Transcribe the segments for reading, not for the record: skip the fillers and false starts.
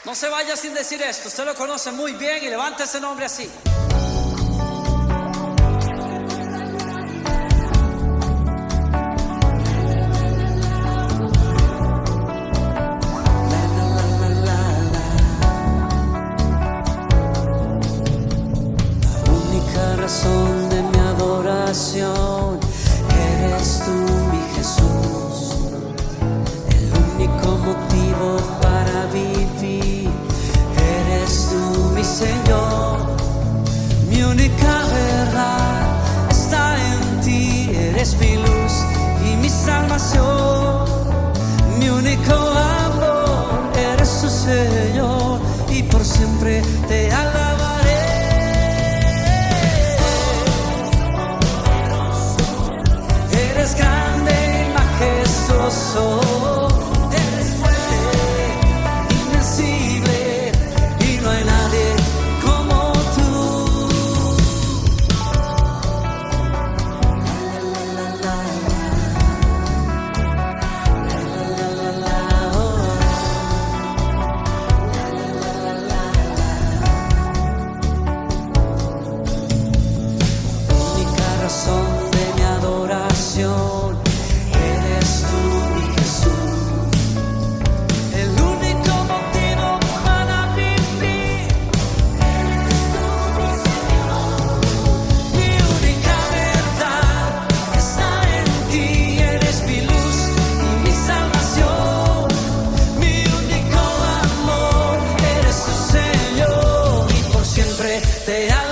No se vaya sin decir esto, usted lo conoce muy bien y levante ese nombre así. La única razón de mi adoración eres tú, mi Jesús. El único motivo para vivir eres tú, mi Señor. Mi única verdad está en ti, eres mi luz y mi salvación. Mi único amor eres tu Señor y por siempre te alabaré. Eres grande y majestuoso. De mi adoración eres tú, mi Jesús. El único motivo para vivir eres tú, mi Señor. Mi única verdad está en ti, eres mi luz y mi salvación. Mi único amor eres tu Señor y por siempre te alabaré.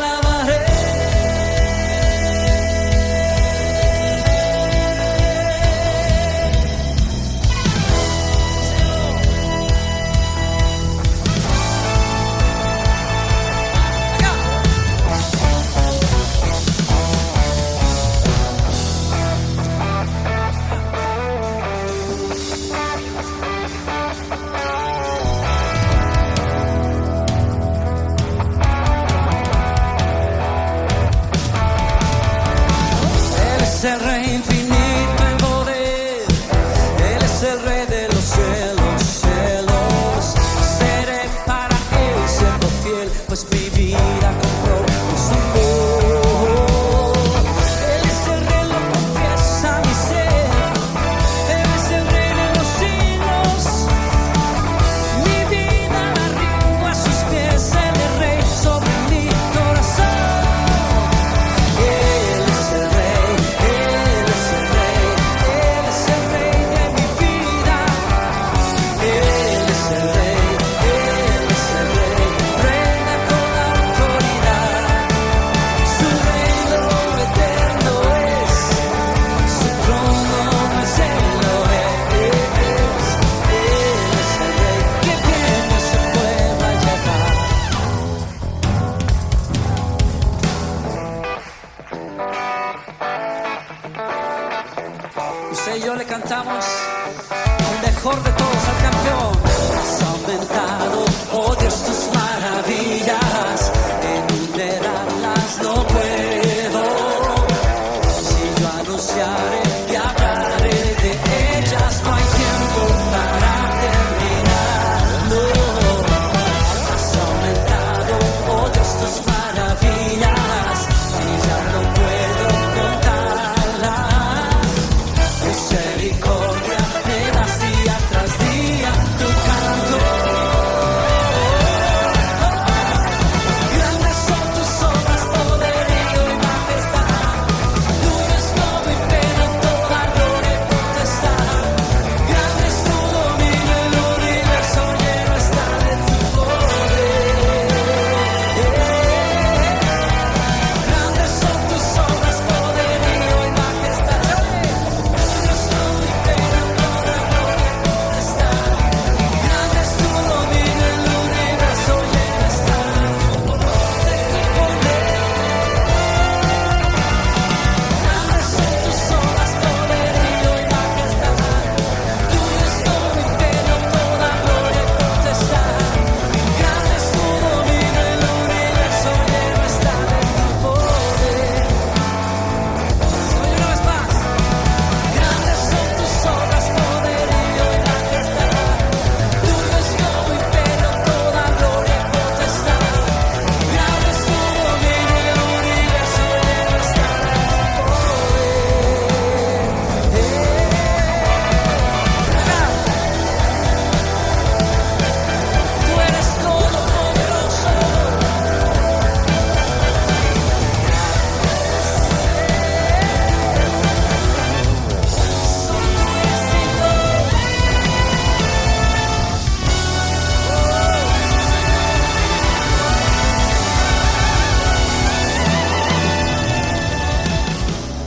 Él es el Rey infinito en poder, Él es el Rey de los cielos, cielos. Seré para Él siendo fiel, pues mi vida compró su amor. Él es el Rey, lo confiesa mi ser, Él es el Rey de los siglos. Mi vida la rindo a sus pies, Él es Rey sobre mi corazón. Él es el Rey. Usted y yo le cantamos el mejor de todos al campeón. Has aumentado, oh Dios, tus maravillas, enumerarlas no puedo. Si yo anunciaré y hablaré de ellas, no hay tiempo para terminar. No. Has aumentado, oh Dios, tus maravillas, y ya no puedo contarlas. Misericordia me das día tras día.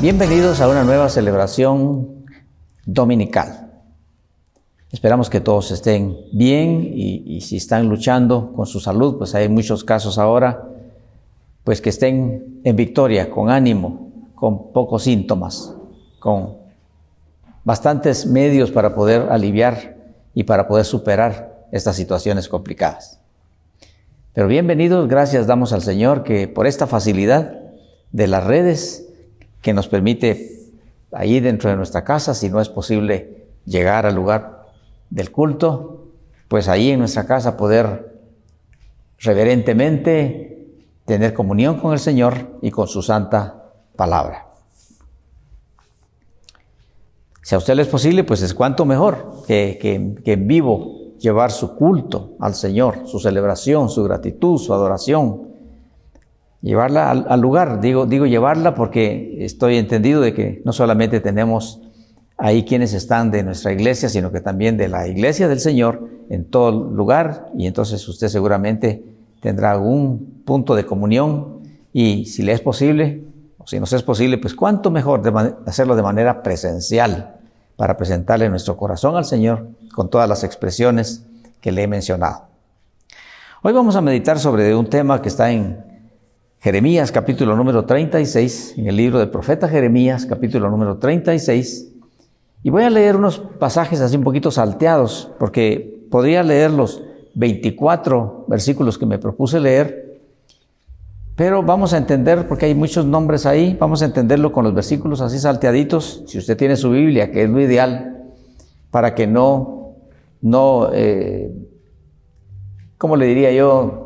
Bienvenidos a una nueva celebración dominical. Esperamos que todos estén bien y si están luchando con su salud, pues hay muchos casos ahora, pues que estén en victoria, con ánimo, con pocos síntomas, con bastantes medios para poder aliviar y para poder superar estas situaciones complicadas. Pero bienvenidos, gracias damos al Señor que por esta facilidad de las redes que nos permite ahí dentro de nuestra casa, si no es posible llegar al lugar del culto, pues ahí en nuestra casa poder reverentemente tener comunión con el Señor y con su santa palabra. Si a usted le es posible, pues es cuanto mejor que en vivo llevar su culto al Señor, su celebración, su gratitud, su adoración. Llevarla al lugar, digo llevarla porque estoy entendido de que no solamente tenemos ahí quienes están de nuestra iglesia, sino que también de la iglesia del Señor en todo lugar, y entonces usted seguramente tendrá algún punto de comunión, y si le es posible, o si nos es posible, pues cuánto mejor hacerlo de manera presencial, para presentarle nuestro corazón al Señor con todas las expresiones que le he mencionado. Hoy vamos a meditar sobre un tema que está en Jeremías capítulo número 36, en el libro del profeta Jeremías capítulo número 36, y voy a leer unos pasajes así un poquito salteados, porque podría leer los 24 versículos que me propuse leer, pero vamos a entender, porque hay muchos nombres ahí, vamos a entenderlo con los versículos así salteaditos, si usted tiene su Biblia, que es lo ideal, para que no ¿cómo le diría yo?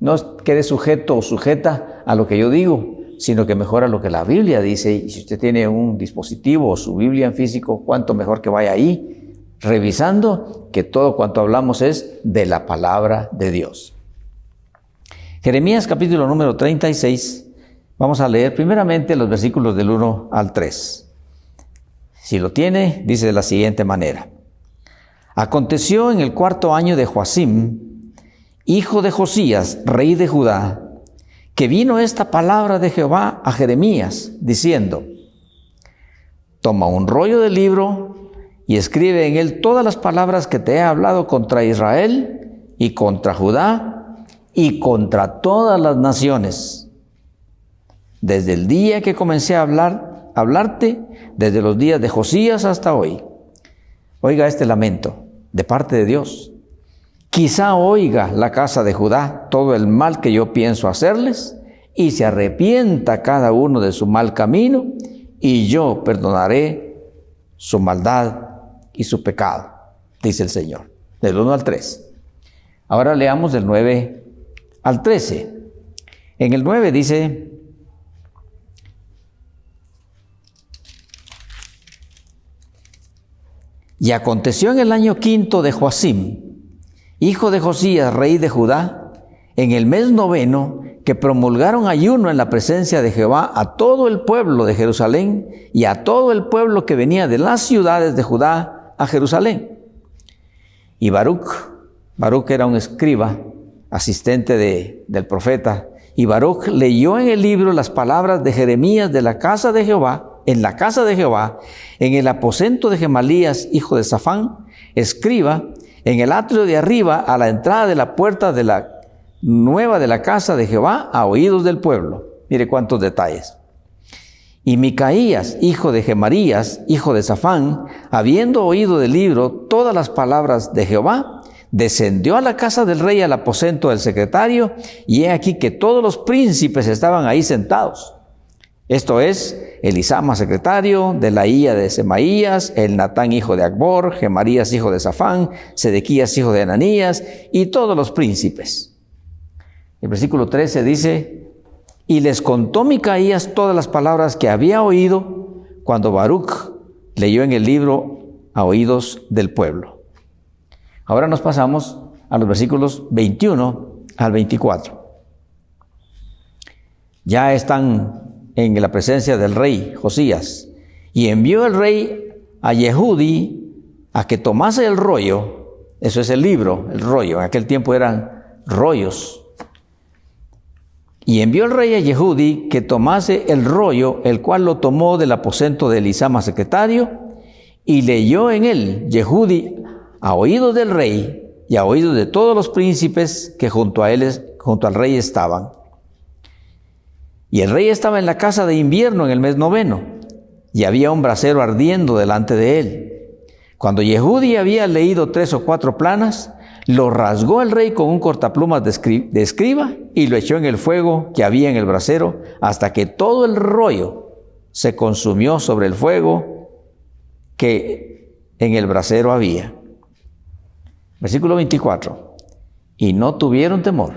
No quede sujeto o sujeta a lo que yo digo, sino que mejora lo que la Biblia dice. Y si usted tiene un dispositivo o su Biblia en físico, cuánto mejor que vaya ahí, revisando que todo cuanto hablamos es de la palabra de Dios. Jeremías capítulo número 36, vamos a leer primeramente los versículos del 1 al 3. Si lo tiene, dice de la siguiente manera. Aconteció en el 4º año de Joacim, hijo de Josías, rey de Judá, que vino esta palabra de Jehová a Jeremías, diciendo, toma un rollo de libro y escribe en él todas las palabras que te he hablado contra Israel y contra Judá y contra todas las naciones. Desde el día que comencé a hablarte, desde los días de Josías hasta hoy. Oiga este lamento de parte de Dios. Quizá oiga la casa de Judá todo el mal que yo pienso hacerles, y se arrepienta cada uno de su mal camino, y yo perdonaré su maldad y su pecado, dice el Señor. Del 1 al 3. Ahora leamos del 9 al 13. En el 9 dice, y aconteció en el año 5 de Joacim, hijo de Josías, rey de Judá, en el mes 9, que promulgaron ayuno en la presencia de Jehová a todo el pueblo de Jerusalén y a todo el pueblo que venía de las ciudades de Judá a Jerusalén. Y Baruch era un escriba, asistente del profeta, y Baruch leyó en el libro las palabras de Jeremías de la casa de Jehová, en la casa de Jehová, en el aposento de Gemalías, hijo de Safán, escriba, en el atrio de arriba, a la entrada de la puerta de la nueva de la casa de Jehová, a oídos del pueblo. Mire cuántos detalles. Y Micaías, hijo de Gemarías, hijo de Safán, habiendo oído del libro todas las palabras de Jehová, descendió a la casa del rey, al aposento del secretario, y he aquí que todos los príncipes estaban ahí sentados. Esto es, Elisama, secretario, Delaía de Semaías, el Natán, hijo de Acbor, Gemarías, hijo de Safán, Sedequías, hijo de Ananías, y todos los príncipes. El versículo 13 dice, y les contó Micaías todas las palabras que había oído cuando Baruch leyó en el libro a oídos del pueblo. Ahora nos pasamos a los versículos 21 al 24. Ya están en la presencia del rey Josías, y envió el rey a Yehudí a que tomase el rollo, eso es el libro, el rollo, en aquel tiempo eran rollos, Y envió el rey a Yehudi que tomase el rollo, el cual lo tomó del aposento de Elisama secretario, y leyó en él Yehudi a oídos del rey y a oídos de todos los príncipes que junto al rey estaban. Y el rey estaba en la casa de invierno en el mes 9, y había un brasero ardiendo delante de él. Cuando Yehudi había leído 3 o 4 planas, lo rasgó el rey con un cortaplumas de escriba y lo echó en el fuego que había en el brasero, hasta que todo el rollo se consumió sobre el fuego que en el brasero había. Versículo 24. Y no tuvieron temor,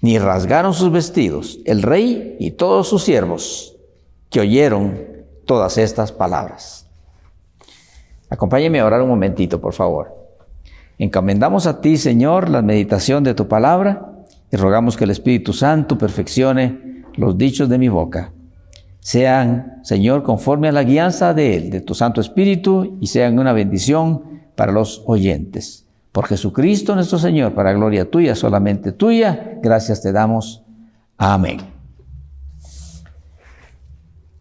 ni rasgaron sus vestidos, el rey y todos sus siervos, que oyeron todas estas palabras. Acompáñeme a orar un momentito, por favor. Encomendamos a ti, Señor, la meditación de tu palabra y rogamos que el Espíritu Santo perfeccione los dichos de mi boca. Sean, Señor, conforme a la guianza de Él, de tu Santo Espíritu, y sean una bendición para los oyentes. Por Jesucristo nuestro Señor, para gloria tuya, solamente tuya, gracias te damos. Amén.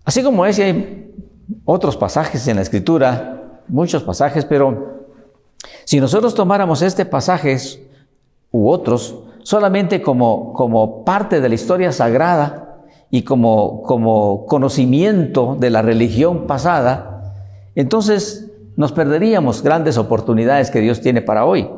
Así como ese, hay otros pasajes en la Escritura, muchos pasajes, pero si nosotros tomáramos este pasaje u otros solamente como parte de la historia sagrada y como conocimiento de la religión pasada, entonces nos perderíamos grandes oportunidades que Dios tiene para hoy.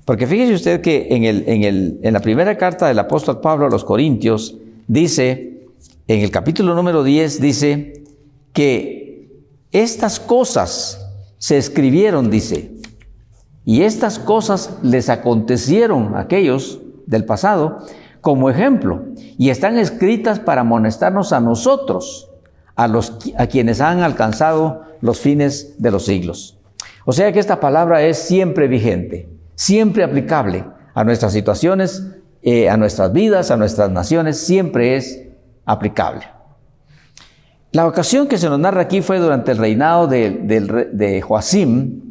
Porque fíjese usted que en la primera carta del apóstol Pablo a los Corintios dice, en el capítulo número 10, dice que estas cosas se escribieron, dice, y estas cosas les acontecieron a aquellos del pasado como ejemplo, y están escritas para amonestarnos a nosotros, a quienes han alcanzado los fines de los siglos. O sea que esta palabra es siempre vigente, siempre aplicable a nuestras situaciones, a nuestras vidas, a nuestras naciones, siempre es aplicable. La ocasión que se nos narra aquí fue durante el reinado de Joacim,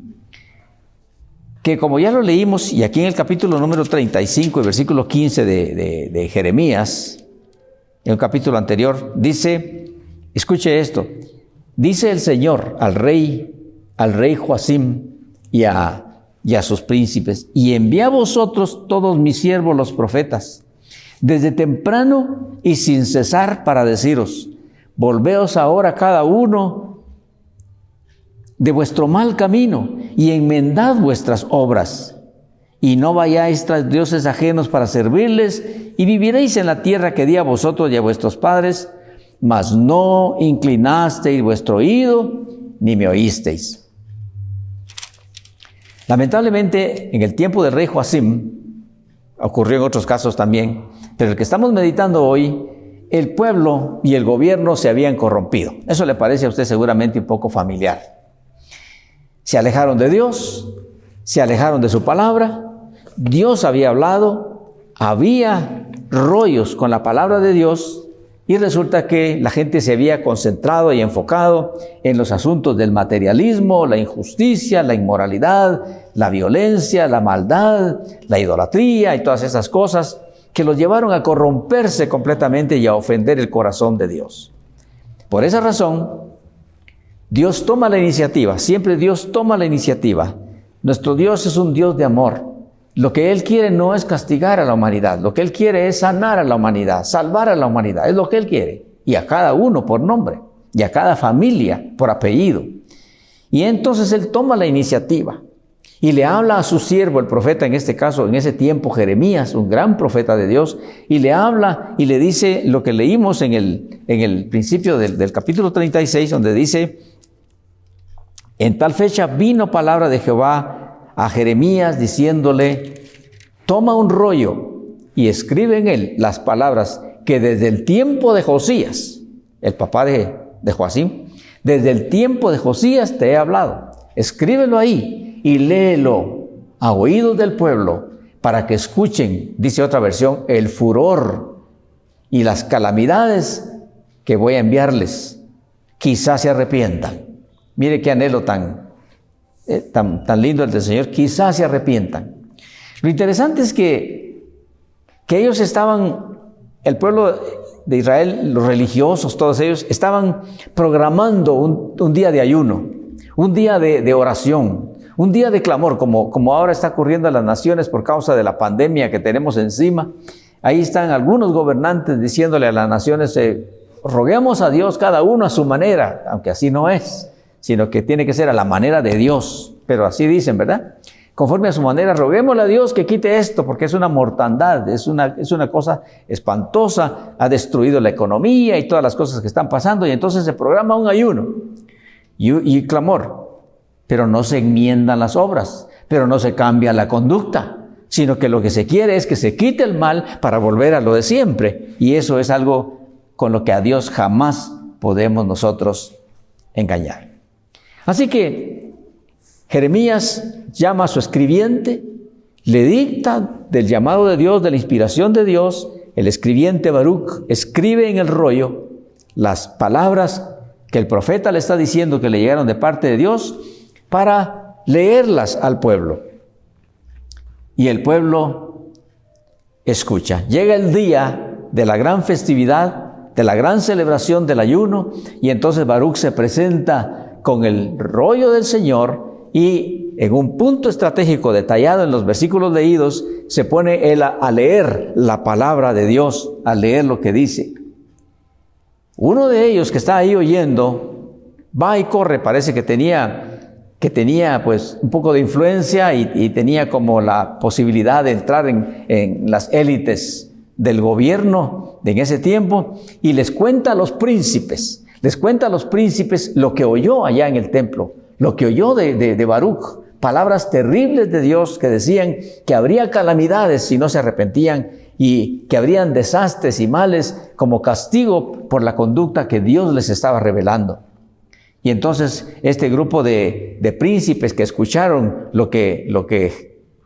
que como ya lo leímos, y aquí en el capítulo número 35, el versículo 15 de Jeremías, en un capítulo anterior, dice, escuche esto, dice el Señor al rey Joacim y a sus príncipes, y envía a vosotros todos mis siervos los profetas, desde temprano y sin cesar, para deciros, volveos ahora cada uno de vuestro mal camino y enmendad vuestras obras, y no vayáis tras dioses ajenos para servirles, y viviréis en la tierra que di a vosotros y a vuestros padres, mas no inclinasteis vuestro oído, ni me oísteis. Lamentablemente, en el tiempo del rey Joacim, ocurrió en otros casos también, pero el que estamos meditando hoy, el pueblo y el gobierno se habían corrompido. Eso le parece a usted seguramente un poco familiar. Se alejaron de Dios, se alejaron de su palabra. Dios había hablado, había rollos con la palabra de Dios, y resulta que la gente se había concentrado y enfocado en los asuntos del materialismo, la injusticia, la inmoralidad, la violencia, la maldad, la idolatría y todas esas cosas que los llevaron a corromperse completamente y a ofender el corazón de Dios. Por esa razón, Dios toma la iniciativa, siempre Dios toma la iniciativa. Nuestro Dios es un Dios de amor. Lo que Él quiere no es castigar a la humanidad, lo que Él quiere es sanar a la humanidad, salvar a la humanidad, es lo que Él quiere. Y a cada uno por nombre, y a cada familia por apellido. Y entonces Él toma la iniciativa y le habla a su siervo, el profeta, en este caso, en ese tiempo, Jeremías, un gran profeta de Dios, y le habla y le dice lo que leímos en el principio del capítulo 36, donde dice, en tal fecha vino palabra de Jehová a Jeremías diciéndole, toma un rollo y escribe en él las palabras que desde el tiempo de Josías, el papá de Joacim, desde el tiempo de Josías te he hablado. Escríbelo ahí y léelo a oídos del pueblo para que escuchen, dice otra versión, el furor y las calamidades que voy a enviarles. Quizás se arrepientan. Mire qué anhelo tan lindo el del Señor, quizás se arrepientan. Lo interesante es que ellos estaban el pueblo de Israel, los religiosos, todos ellos, estaban programando un día de ayuno, un día de oración, un día de clamor, como ahora está ocurriendo en las naciones por causa de la pandemia que tenemos encima. Ahí están algunos gobernantes diciéndole a las naciones, roguemos a Dios cada uno a su manera, aunque así no es, sino que tiene que ser a la manera de Dios, pero así dicen, ¿verdad? Conforme a su manera, roguémosle a Dios que quite esto, porque es una mortandad, es una cosa espantosa, ha destruido la economía y todas las cosas que están pasando, y entonces se programa un ayuno y clamor, pero no se enmiendan las obras, pero no se cambia la conducta, sino que lo que se quiere es que se quite el mal para volver a lo de siempre, y eso es algo con lo que a Dios jamás podemos nosotros engañar. Así que Jeremías llama a su escribiente, le dicta del llamado de Dios, de la inspiración de Dios. El escribiente Baruch escribe en el rollo las palabras que el profeta le está diciendo que le llegaron de parte de Dios para leerlas al pueblo. Y el pueblo escucha. Llega el día de la gran festividad, de la gran celebración del ayuno, y entonces Baruch se presenta con el rollo del Señor, y en un punto estratégico detallado en los versículos leídos, se pone él a leer la palabra de Dios, a leer lo que dice. Uno de ellos que está ahí oyendo, va y corre, parece que tenía pues un poco de influencia y tenía como la posibilidad de entrar en las élites del gobierno de en ese tiempo, y les cuenta a los príncipes lo que oyó allá en el templo, lo que oyó de Baruch, palabras terribles de Dios que decían que habría calamidades si no se arrepentían y que habrían desastres y males como castigo por la conducta que Dios les estaba revelando. Y entonces este grupo de príncipes que escucharon lo que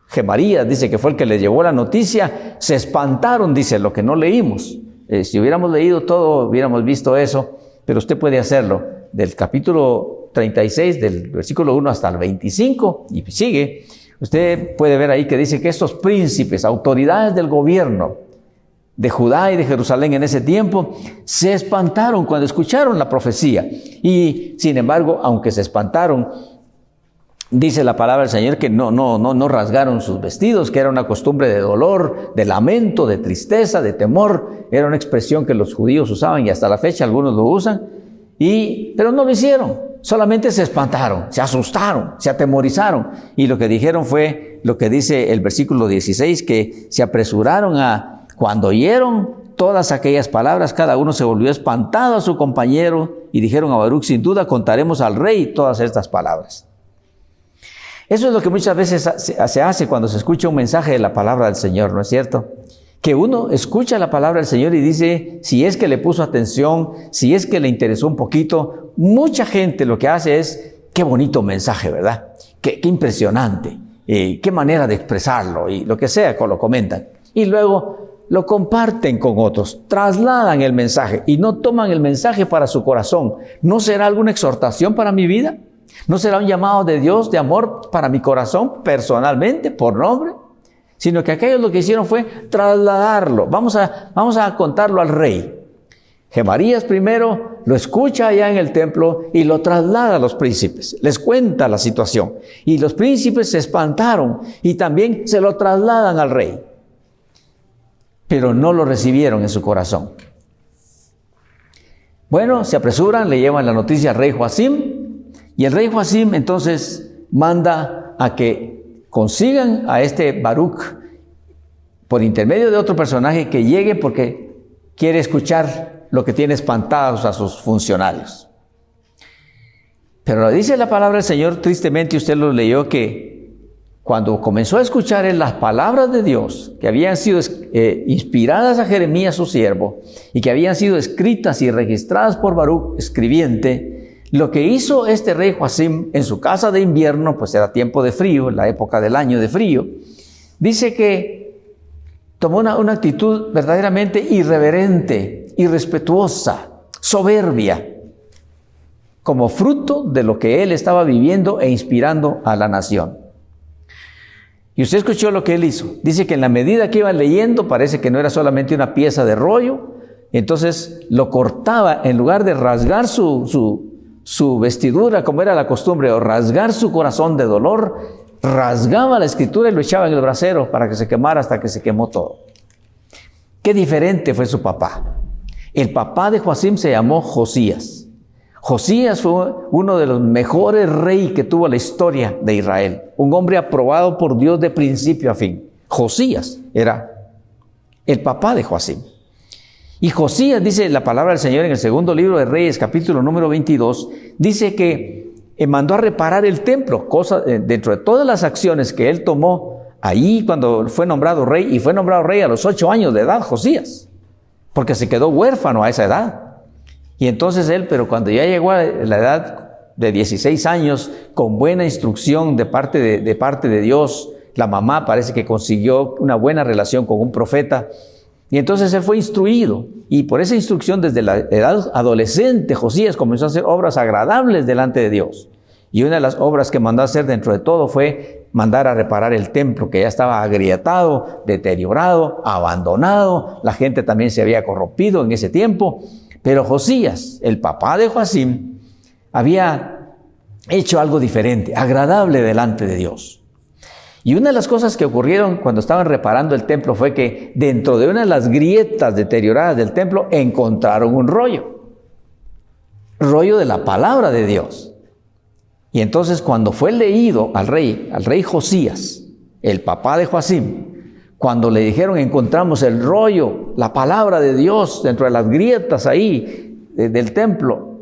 Gemarías dice que fue el que les llevó la noticia, se espantaron, dice, lo que no leímos. Si hubiéramos leído todo, hubiéramos visto eso, pero usted puede hacerlo. Del capítulo 36, del versículo 1 hasta el 25, y sigue, usted puede ver ahí que dice que estos príncipes, autoridades del gobierno de Judá y de Jerusalén en ese tiempo, se espantaron cuando escucharon la profecía. Y sin embargo, aunque se espantaron, dice la palabra del Señor que no rasgaron sus vestidos, que era una costumbre de dolor, de lamento, de tristeza, de temor. Era una expresión que los judíos usaban y hasta la fecha algunos lo usan. Pero no lo hicieron, solamente se espantaron, se asustaron, se atemorizaron. Y lo que dijeron fue lo que dice el versículo 16, que se apresuraron cuando oyeron todas aquellas palabras, cada uno se volvió espantado a su compañero y dijeron a Baruch, sin duda contaremos al rey todas estas palabras. Eso es lo que muchas veces se hace cuando se escucha un mensaje de la palabra del Señor, ¿no es cierto? Que uno escucha la palabra del Señor y dice, si es que le puso atención, si es que le interesó un poquito, mucha gente lo que hace es, qué bonito mensaje, ¿verdad? Qué impresionante, qué manera de expresarlo, y lo que sea, lo comentan. Y luego lo comparten con otros, trasladan el mensaje y no toman el mensaje para su corazón. ¿No será alguna exhortación para mi vida? ¿No será un llamado de Dios de amor para mi corazón personalmente, por nombre? Sino que aquellos lo que hicieron fue trasladarlo. Vamos a contarlo al rey. Gemarías primero lo escucha allá en el templo y lo traslada a los príncipes. Les cuenta la situación. Y los príncipes se espantaron y también se lo trasladan al rey. Pero no lo recibieron en su corazón. Bueno, se apresuran, le llevan la noticia al rey Joacim. Y el rey Joacim entonces manda a que consigan a este Baruch por intermedio de otro personaje que llegue porque quiere escuchar lo que tiene espantados a sus funcionarios. Pero dice la palabra del Señor, tristemente usted lo leyó, que cuando comenzó a escuchar él las palabras de Dios que habían sido inspiradas a Jeremías su siervo y que habían sido escritas y registradas por Baruch escribiente, lo que hizo este rey Joacim en su casa de invierno, pues era tiempo de frío, la época del año de frío, dice que tomó una actitud verdaderamente irreverente, irrespetuosa, soberbia, como fruto de lo que él estaba viviendo e inspirando a la nación. Y usted escuchó lo que él hizo. Dice que en la medida que iba leyendo, parece que no era solamente una pieza de rollo. Entonces lo cortaba, en lugar de rasgar su vestidura, como era la costumbre, o rasgar su corazón de dolor, rasgaba la escritura y lo echaba en el brasero para que se quemara hasta que se quemó todo. Qué diferente fue su papá. El papá de Joacim se llamó Josías. Josías fue uno de los mejores reyes que tuvo la historia de Israel. Un hombre aprobado por Dios de principio a fin. Josías era el papá de Joacim. Y Josías, dice la palabra del Señor en el segundo libro de Reyes, capítulo número 22, dice que mandó a reparar el templo, dentro de todas las acciones que él tomó ahí cuando fue nombrado rey, y fue nombrado rey a los 8 años de edad, Josías, porque se quedó huérfano a esa edad. Y entonces él, pero cuando ya llegó a la edad de 16 años, con buena instrucción de parte de Dios, la mamá parece que consiguió una buena relación con un profeta, y entonces él fue instruido, y por esa instrucción desde la edad adolescente, Josías comenzó a hacer obras agradables delante de Dios. Y una de las obras que mandó a hacer dentro de todo fue mandar a reparar el templo, que ya estaba agrietado, deteriorado, abandonado. La gente también se había corrompido en ese tiempo. Pero Josías, el papá de Joacim, había hecho algo diferente, agradable delante de Dios. Y una de las cosas que ocurrieron cuando estaban reparando el templo fue que dentro de una de las grietas deterioradas del templo encontraron un rollo de la palabra de Dios. Y entonces cuando fue leído al rey Josías, el papá de Joacim, cuando le dijeron encontramos el rollo, la palabra de Dios dentro de las grietas ahí del templo,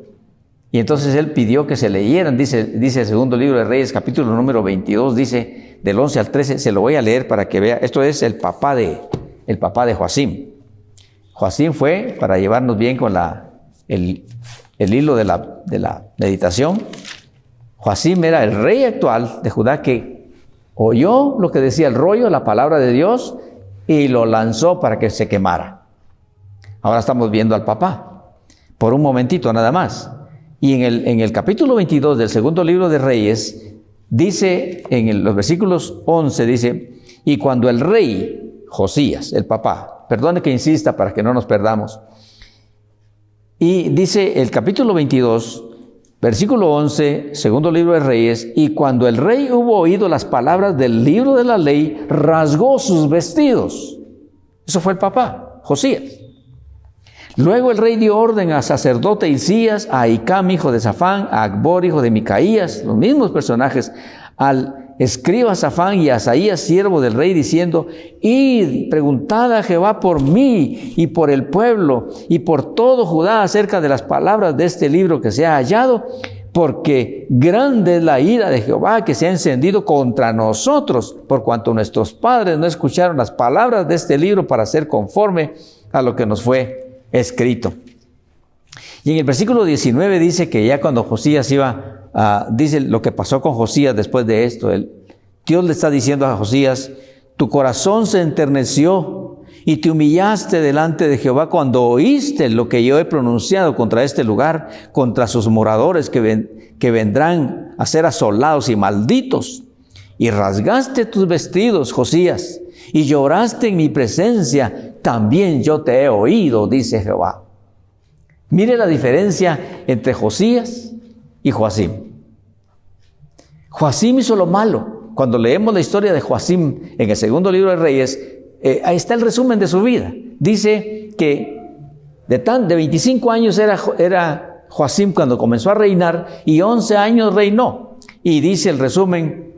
y entonces él pidió que se leyeran, dice el segundo libro de Reyes, capítulo número 22, dice del 11 al 13, se lo voy a leer para que vea. Esto es el papá de Joacim. Joacim fue, para llevarnos bien con el hilo de la meditación, Joacim era el rey actual de Judá que oyó lo que decía el rollo, la palabra de Dios, y lo lanzó para que se quemara. Ahora estamos viendo al papá, por un momentito nada más. Y en el capítulo 22 del segundo libro de Reyes, dice, los versículos 11, dice, y cuando el rey Josías, el papá, perdone que insista para que no nos perdamos, y dice el capítulo 22, versículo 11, segundo libro de Reyes, y cuando el rey hubo oído las palabras del libro de la ley, rasgó sus vestidos. Eso fue el papá, Josías. Luego el rey dio orden a sacerdote Hilcías, a Ahicam, hijo de Safán, a Acbor, hijo de Micaías, los mismos personajes, al escriba Safán y a Asaías, siervo del rey, diciendo, id, preguntad a Jehová por mí y por el pueblo y por todo Judá acerca de las palabras de este libro que se ha hallado, porque grande es la ira de Jehová que se ha encendido contra nosotros, por cuanto nuestros padres no escucharon las palabras de este libro para ser conforme a lo que nos fue escrito. Y en el versículo 19 dice que ya cuando Josías dice lo que pasó con Josías después de esto. Dios le está diciendo a Josías, tu corazón se enterneció y te humillaste delante de Jehová cuando oíste lo que yo he pronunciado contra este lugar, contra sus moradores que vendrán a ser asolados y malditos. Y rasgaste tus vestidos, Josías, y lloraste en mi presencia, también yo te he oído, dice Jehová. Mire la diferencia entre Josías y Joacim. Joacim hizo lo malo. Cuando leemos la historia de Joacim en el segundo libro de Reyes, ahí está el resumen de su vida. Dice que de 25 años era Joacim cuando comenzó a reinar y 11 años reinó. Y dice el resumen,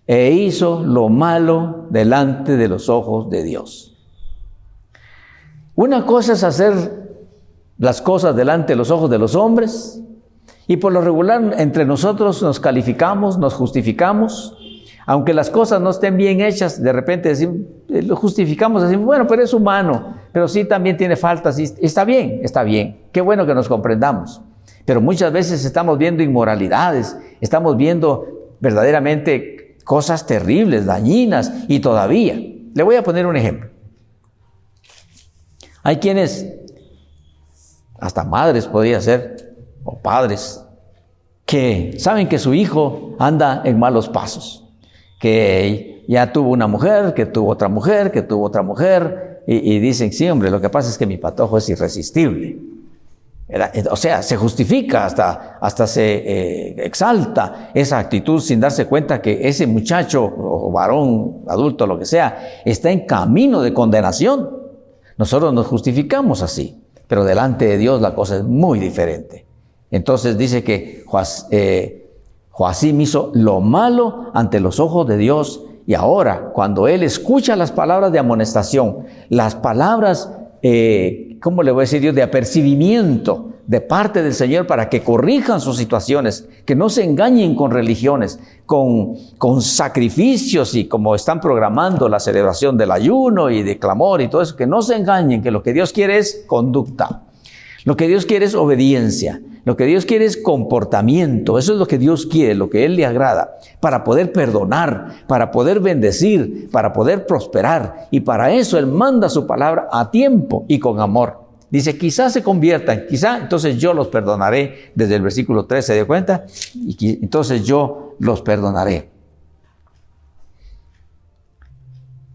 e hizo lo malo delante de los ojos de Dios. Una cosa es hacer las cosas delante de los ojos de los hombres, y por lo regular entre nosotros nos calificamos, nos justificamos, aunque las cosas no estén bien hechas, de repente lo justificamos, decimos, bueno, pero es humano, pero sí también tiene faltas, y está bien, qué bueno que nos comprendamos. Pero muchas veces estamos viendo inmoralidades, estamos viendo verdaderamente cosas terribles, dañinas, y todavía. Le voy a poner un ejemplo. Hay quienes, hasta madres podría ser, o padres, que saben que su hijo anda en malos pasos, que ya tuvo una mujer, que tuvo otra mujer, que tuvo otra mujer, y dicen, sí, hombre, lo que pasa es que mi patojo es irresistible. O sea, se justifica, hasta se exalta esa actitud sin darse cuenta que ese muchacho o varón, adulto, lo que sea, está en camino de condenación. Nosotros nos justificamos así, pero delante de Dios la cosa es muy diferente. Entonces dice que Joacim hizo lo malo ante los ojos de Dios, y ahora cuando él escucha las palabras de amonestación, las palabras, ¿cómo le voy a decir yo?, de apercibimiento de parte del Señor para que corrijan sus situaciones, que no se engañen con religiones, con sacrificios y como están programando la celebración del ayuno y de clamor y todo eso, que no se engañen, que lo que Dios quiere es conducta. Lo que Dios quiere es obediencia, lo que Dios quiere es comportamiento, eso es lo que Dios quiere, lo que Él le agrada, para poder perdonar, para poder bendecir, para poder prosperar, y para eso Él manda su palabra a tiempo y con amor. Dice, quizás se conviertan, entonces yo los perdonaré, desde el versículo 13, ¿se dio cuenta? Y entonces yo los perdonaré.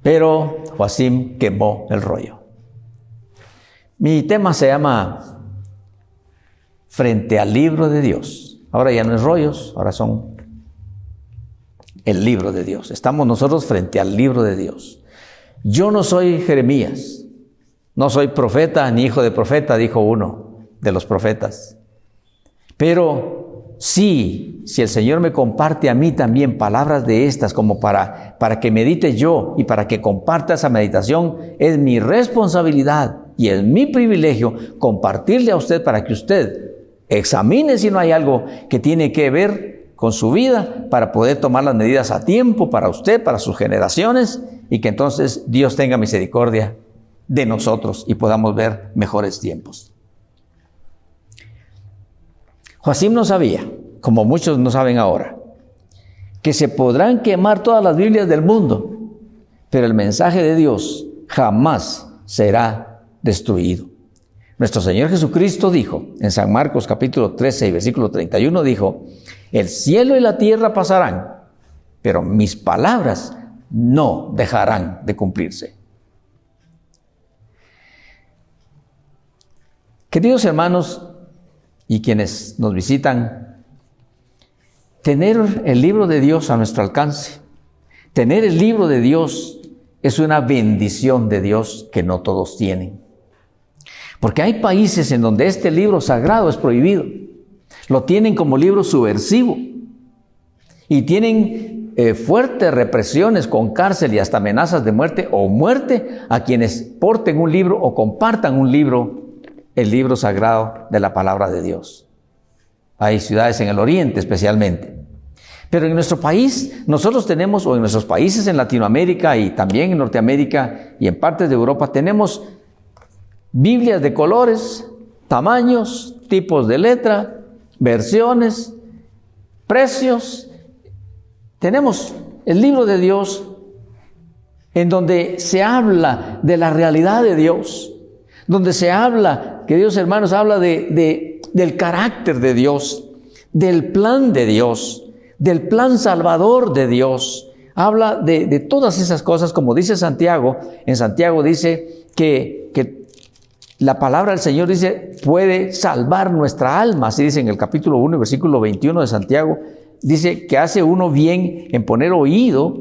Pero Joacim quemó el rollo. Mi tema se llama Frente al libro de Dios. Ahora ya no es rollos, ahora son el libro de Dios. Estamos nosotros frente al libro de Dios. Yo no soy Jeremías, no soy profeta ni hijo de profeta, dijo uno de los profetas. Pero sí, si el Señor me comparte a mí también palabras de estas como para que medite yo y para que comparta esa meditación, es mi responsabilidad y es mi privilegio compartirle a usted para que usted examine si no hay algo que tiene que ver con su vida para poder tomar las medidas a tiempo para usted, para sus generaciones, y que entonces Dios tenga misericordia de nosotros y podamos ver mejores tiempos. Joacim no sabía, como muchos no saben ahora, que se podrán quemar todas las Biblias del mundo, pero el mensaje de Dios jamás será destruido. Nuestro Señor Jesucristo dijo en San Marcos capítulo 13 y versículo 31, dijo, el cielo y la tierra pasarán, pero mis palabras no dejarán de cumplirse. Queridos hermanos y quienes nos visitan, tener el libro de Dios a nuestro alcance, tener el libro de Dios es una bendición de Dios que no todos tienen. Porque hay países en donde este libro sagrado es prohibido. Lo tienen como libro subversivo. Y tienen fuertes represiones con cárcel y hasta amenazas de muerte o muerte a quienes porten un libro o compartan un libro, el libro sagrado de la palabra de Dios. Hay ciudades en el oriente especialmente. Pero en nuestro país, nosotros tenemos, o en nuestros países en Latinoamérica y también en Norteamérica y en partes de Europa, tenemos Biblias de colores, tamaños, tipos de letra, versiones, precios. Tenemos el libro de Dios en donde se habla de la realidad de Dios, donde se habla, queridos hermanos, habla del carácter de Dios, del plan de Dios, del plan salvador de Dios. Habla de todas esas cosas, como dice Santiago. En Santiago dice que la palabra del Señor dice, puede salvar nuestra alma. Así dice en el capítulo 1, versículo 21 de Santiago. Dice que hace uno bien en poner oído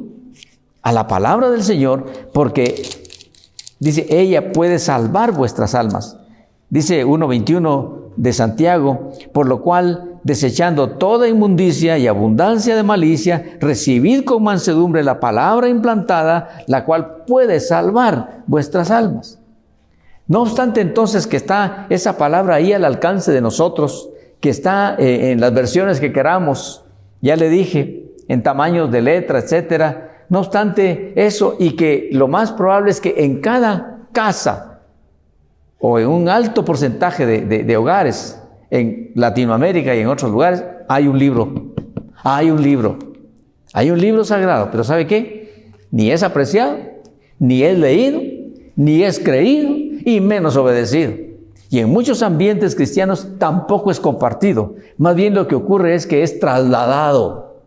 a la palabra del Señor, porque dice, ella puede salvar vuestras almas. Dice 1:21 de Santiago, por lo cual, desechando toda inmundicia y abundancia de malicia, recibid con mansedumbre la palabra implantada, la cual puede salvar vuestras almas. No obstante entonces que está esa palabra ahí al alcance de nosotros, que está en las versiones que queramos, ya le dije, en tamaños de letra, etcétera. No obstante eso, y que lo más probable es que en cada casa o en un alto porcentaje de hogares en Latinoamérica y en otros lugares, hay un libro. Hay un libro sagrado, pero ¿sabe qué? Ni es apreciado, ni es leído, ni es creído, y menos obedecido. Y en muchos ambientes cristianos tampoco es compartido. Más bien lo que ocurre es que es trasladado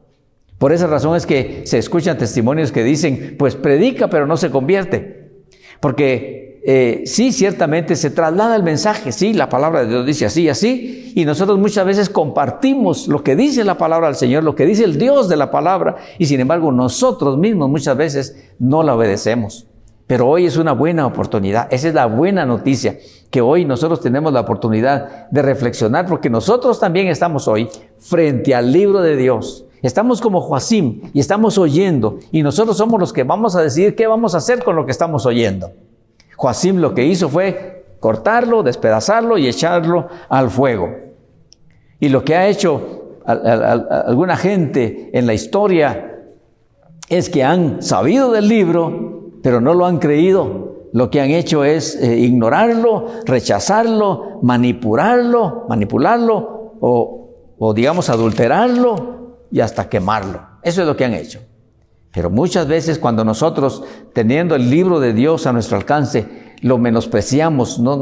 Por esa razón es que se escuchan testimonios que dicen, pues predica pero no se convierte. Porque sí, ciertamente se traslada el mensaje, sí, la palabra de Dios dice así y así, y nosotros muchas veces compartimos lo que dice la palabra del Señor, lo que dice el Dios de la palabra, y sin embargo nosotros mismos muchas veces no la obedecemos. Pero hoy es una buena oportunidad, esa es la buena noticia, que hoy nosotros tenemos la oportunidad de reflexionar, porque nosotros también estamos hoy frente al libro de Dios. Estamos como Joacim y estamos oyendo, y nosotros somos los que vamos a decidir qué vamos a hacer con lo que estamos oyendo. Joacim lo que hizo fue cortarlo, despedazarlo y echarlo al fuego. Y lo que ha hecho alguna gente en la historia es que han sabido del libro, pero no lo han creído. Lo que han hecho es ignorarlo, rechazarlo, manipularlo o digamos adulterarlo y hasta quemarlo. Eso es lo que han hecho. Pero muchas veces cuando nosotros, teniendo el libro de Dios a nuestro alcance, lo menospreciamos, no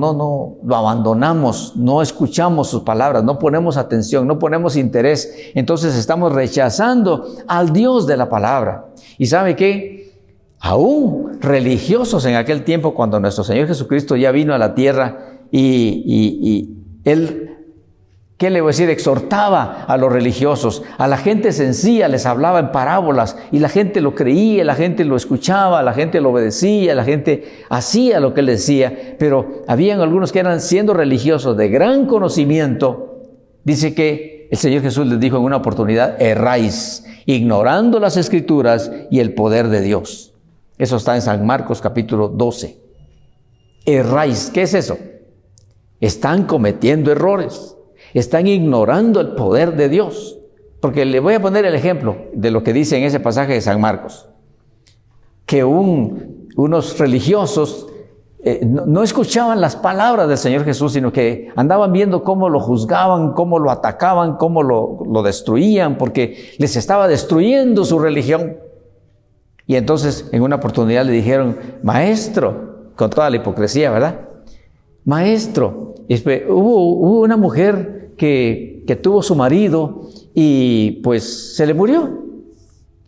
lo abandonamos, no escuchamos sus palabras, no ponemos atención, no ponemos interés, entonces estamos rechazando al Dios de la palabra. ¿Y sabe qué? Aún religiosos en aquel tiempo, cuando nuestro Señor Jesucristo ya vino a la tierra y Él, ¿qué le voy a decir? Exhortaba a los religiosos, a la gente sencilla les hablaba en parábolas y la gente lo creía, la gente lo escuchaba, la gente lo obedecía, la gente hacía lo que él decía, pero habían algunos que eran, siendo religiosos de gran conocimiento, dice que el Señor Jesús les dijo en una oportunidad, erráis, ignorando las Escrituras y el poder de Dios. Eso está en San Marcos capítulo 12. Erráis, ¿qué es eso? Están cometiendo errores. Están ignorando el poder de Dios. Porque le voy a poner el ejemplo de lo que dice en ese pasaje de San Marcos. Que unos religiosos no escuchaban las palabras del Señor Jesús, sino que andaban viendo cómo lo juzgaban, cómo lo atacaban, cómo lo destruían, porque les estaba destruyendo su religión. Y entonces en una oportunidad le dijeron, maestro, con toda la hipocresía, ¿verdad? Maestro, hubo una mujer que tuvo su marido y pues se le murió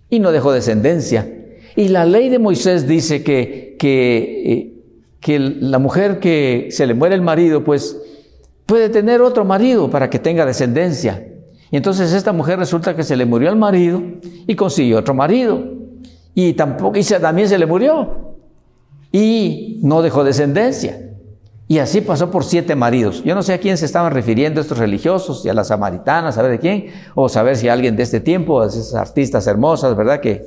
y no dejó descendencia. Y la ley de Moisés dice que la mujer que se le muere el marido pues puede tener otro marido para que tenga descendencia. Y entonces esta mujer resulta que se le murió el marido y consiguió otro marido. Y también se le murió y no dejó descendencia. Y así pasó por 7 maridos. Yo no sé a quién se estaban refiriendo estos religiosos, si a las samaritanas, saber de quién, o saber si a alguien de este tiempo, a esas artistas hermosas, ¿verdad? Que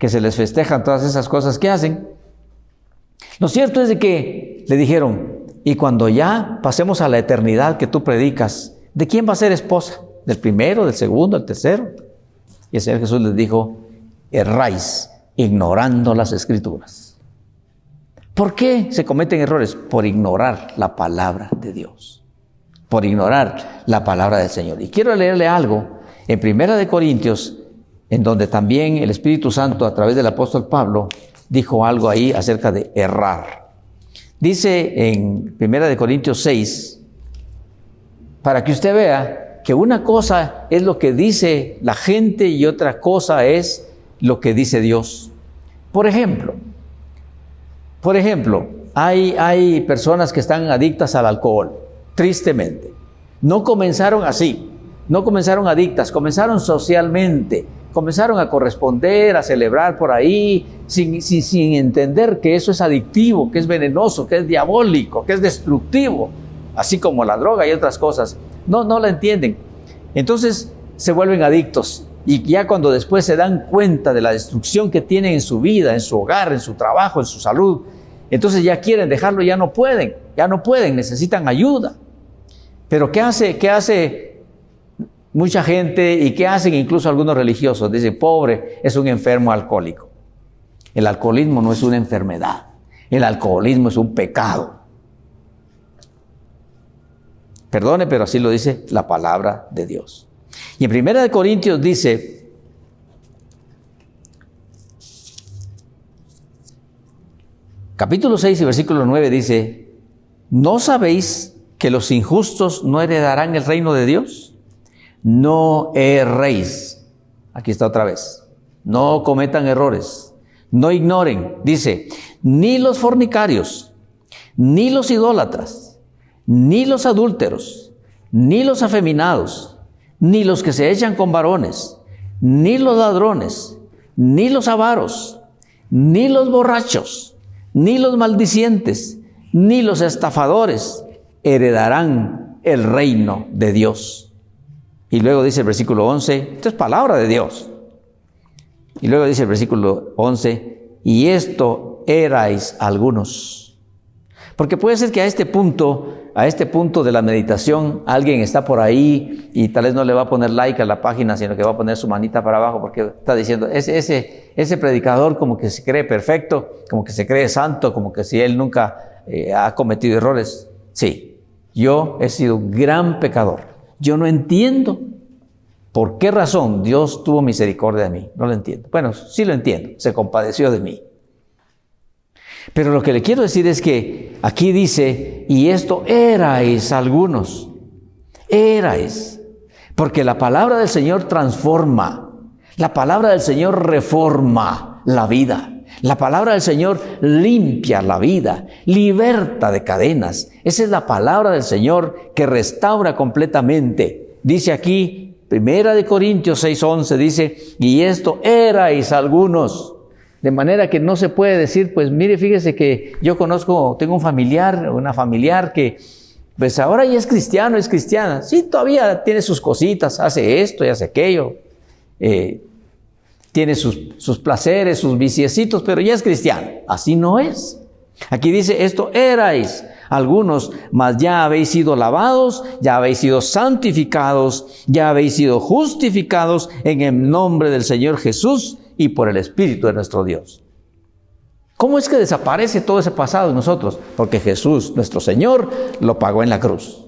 se les festejan todas esas cosas que hacen. Lo cierto es de que le dijeron, y cuando ya pasemos a la eternidad que tú predicas, ¿de quién va a ser esposa? ¿Del primero, del segundo, del tercero? Y el Señor Jesús les dijo, erráis, ignorando las Escrituras. ¿Por qué se cometen errores? Por ignorar la palabra de Dios, por ignorar la palabra del Señor. Y quiero leerle algo en 1 Corintios, en donde también el Espíritu Santo, a través del apóstol Pablo, dijo algo ahí acerca de errar. Dice en 1 Corintios 6, para que usted vea que una cosa es lo que dice la gente y otra cosa es lo que dice Dios. Por ejemplo, hay personas que están adictas al alcohol, tristemente. No comenzaron así, no comenzaron adictas, comenzaron socialmente, comenzaron a corresponder, a celebrar por ahí, sin entender que eso es adictivo, que es venenoso, que es diabólico, que es destructivo, así como la droga y otras cosas. No la entienden. Entonces se vuelven adictos. Y ya cuando después se dan cuenta de la destrucción que tienen en su vida, en su hogar, en su trabajo, en su salud, entonces ya quieren dejarlo, ya no pueden, necesitan ayuda. Pero ¿qué hace mucha gente y qué hacen incluso algunos religiosos? Dicen, pobre, es un enfermo alcohólico. El alcoholismo no es una enfermedad, el alcoholismo es un pecado. Perdone, pero así lo dice la palabra de Dios. Y en 1 Corintios dice, capítulo 6 y versículo 9 dice, ¿no sabéis que los injustos no heredarán el reino de Dios? No erréis, Aquí está otra vez. No cometan errores. No ignoren, dice, ni los fornicarios, ni los idólatras, ni los adúlteros, ni los afeminados, ni los que se echan con varones, ni los ladrones, ni los avaros, ni los borrachos, ni los maldicientes, ni los estafadores heredarán el reino de Dios. Y luego dice el versículo 11, esto es palabra de Dios. Y luego dice el versículo 11, y esto erais algunos. Porque puede ser que a este punto de la meditación, alguien está por ahí y tal vez no le va a poner like a la página, sino que va a poner su manita para abajo porque está diciendo, ese predicador como que se cree perfecto, como que se cree santo, como que si él nunca ha cometido errores. Sí, yo he sido un gran pecador. Yo no entiendo por qué razón Dios tuvo misericordia de mí. No lo entiendo. Bueno, sí lo entiendo. Se compadeció de mí. Pero lo que le quiero decir es que aquí dice, y esto erais algunos. Erais. Porque la palabra del Señor transforma. La palabra del Señor reforma la vida. La palabra del Señor limpia la vida, liberta de cadenas. Esa es la palabra del Señor que restaura completamente. Dice aquí, 1 Corintios 6:11, dice, y esto erais algunos. De manera que no se puede decir, pues mire, fíjese que yo tengo una familiar que pues ahora ya es cristiano, es cristiana. Sí, todavía tiene sus cositas, hace esto y hace aquello. Tiene sus placeres, sus viciecitos, pero ya es cristiano. Así no es. Aquí dice, esto erais algunos, mas ya habéis sido lavados, ya habéis sido santificados, ya habéis sido justificados en el nombre del Señor Jesús y por el Espíritu de nuestro Dios. ¿Cómo es que desaparece todo ese pasado en nosotros? Porque Jesús, nuestro Señor, lo pagó en la cruz.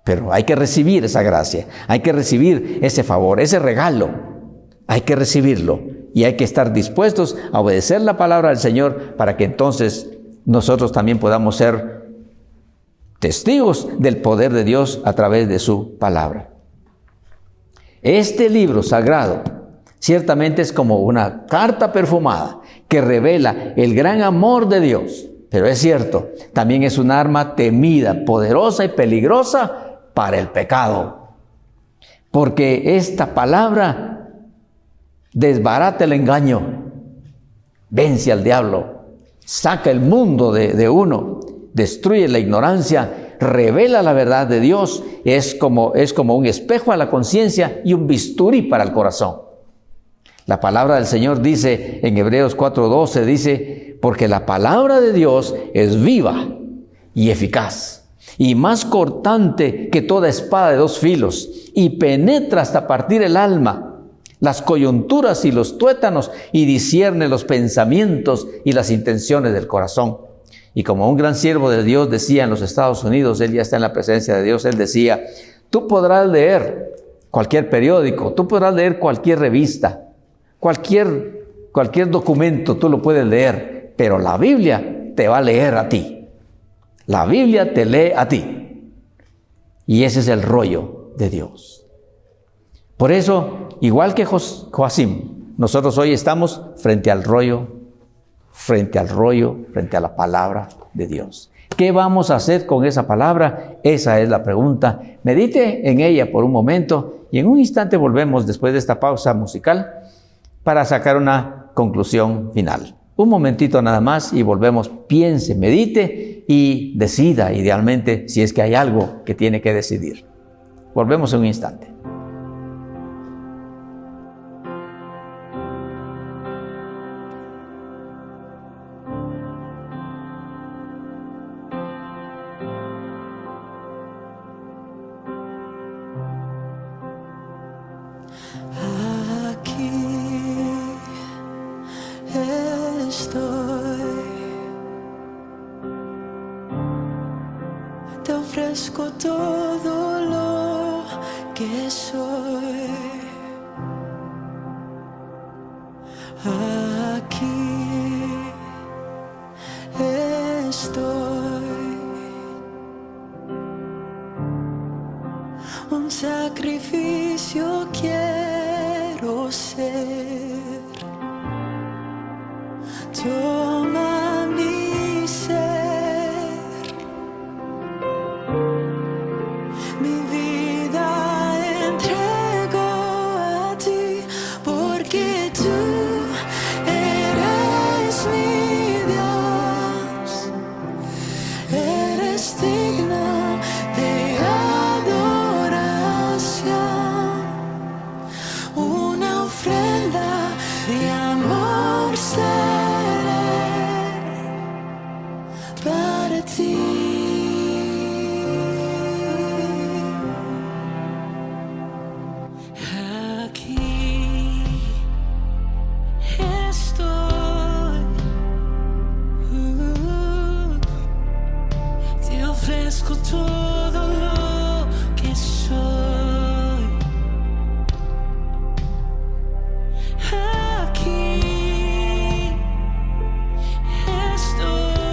Pero hay que recibir esa gracia, hay que recibir ese favor, ese regalo. Hay que recibirlo y hay que estar dispuestos a obedecer la palabra del Señor para que entonces nosotros también podamos ser testigos del poder de Dios a través de su palabra. Este libro sagrado ciertamente es como una carta perfumada que revela el gran amor de Dios, pero es cierto, también es un arma temida, poderosa y peligrosa para el pecado, porque esta palabra desbarata el engaño, vence al diablo, saca el mundo de uno, destruye la ignorancia, revela la verdad de Dios, es como un espejo a la conciencia y un bisturí para el corazón. La palabra del Señor dice en Hebreos 4:12, dice, porque la palabra de Dios es viva y eficaz, y más cortante que toda espada de dos filos, y penetra hasta partir el alma, las coyunturas y los tuétanos, y discierne los pensamientos y las intenciones del corazón. Y como un gran siervo de Dios decía en los Estados Unidos, él ya está en la presencia de Dios, él decía, tú podrás leer cualquier periódico, tú podrás leer cualquier revista, cualquier documento, tú lo puedes leer, pero la Biblia te va a leer a ti. La Biblia te lee a ti. Y ese es el rollo de Dios. Por eso, igual que Joacim, nosotros hoy estamos frente al rollo, frente a la palabra de Dios. ¿Qué vamos a hacer con esa palabra? Esa es la pregunta. Medite en ella por un momento y en un instante volvemos después de esta pausa musical para sacar una conclusión final. Un momentito nada más y volvemos. Piense, medite y decida idealmente si es que hay algo que tiene que decidir. Volvemos en un instante. Te ofrezco todo lo que soy. Aquí estoy. Un sacrificio quiero toma mi ser, mi vida entrego a ti, porque tú eres mi Dios, eres digna de adoración, una ofrenda de amor seré para ti. Aquí estoy, te ofrezco todo lo que soy. Aquí estoy,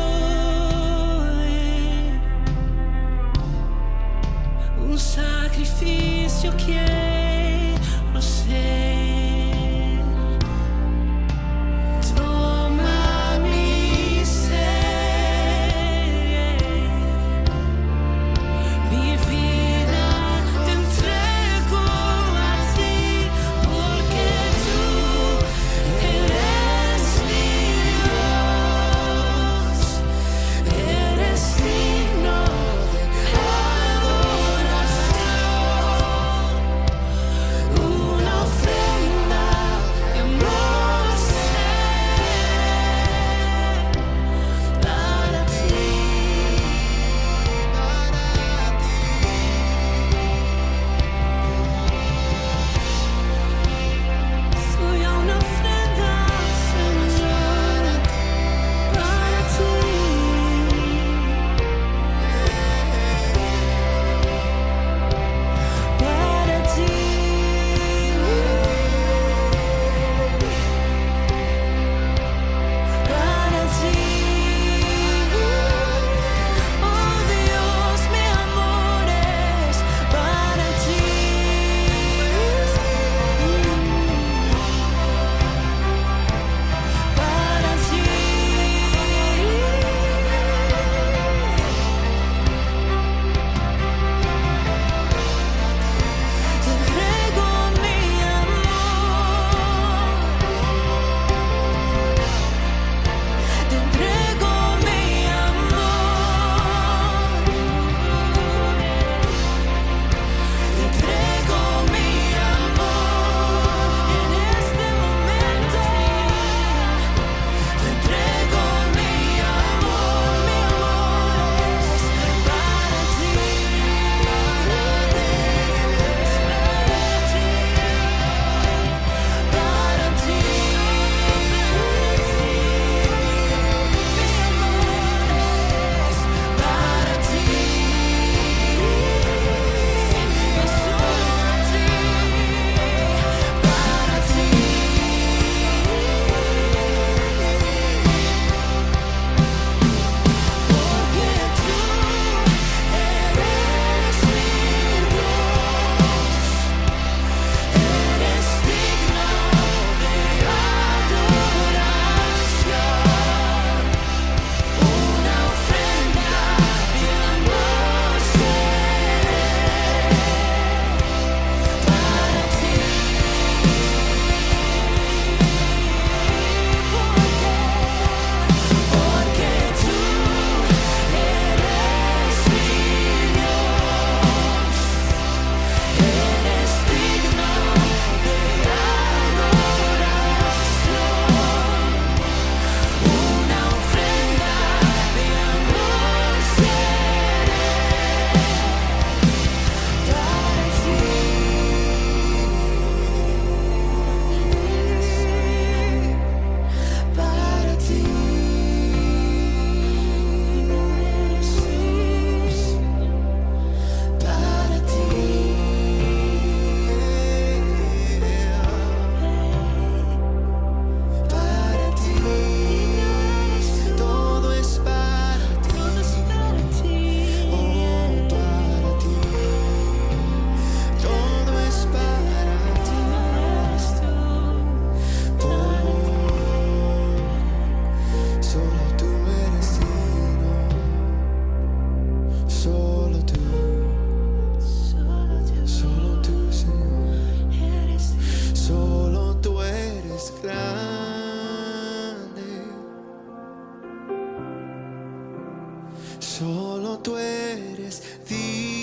Solo tú eres digno,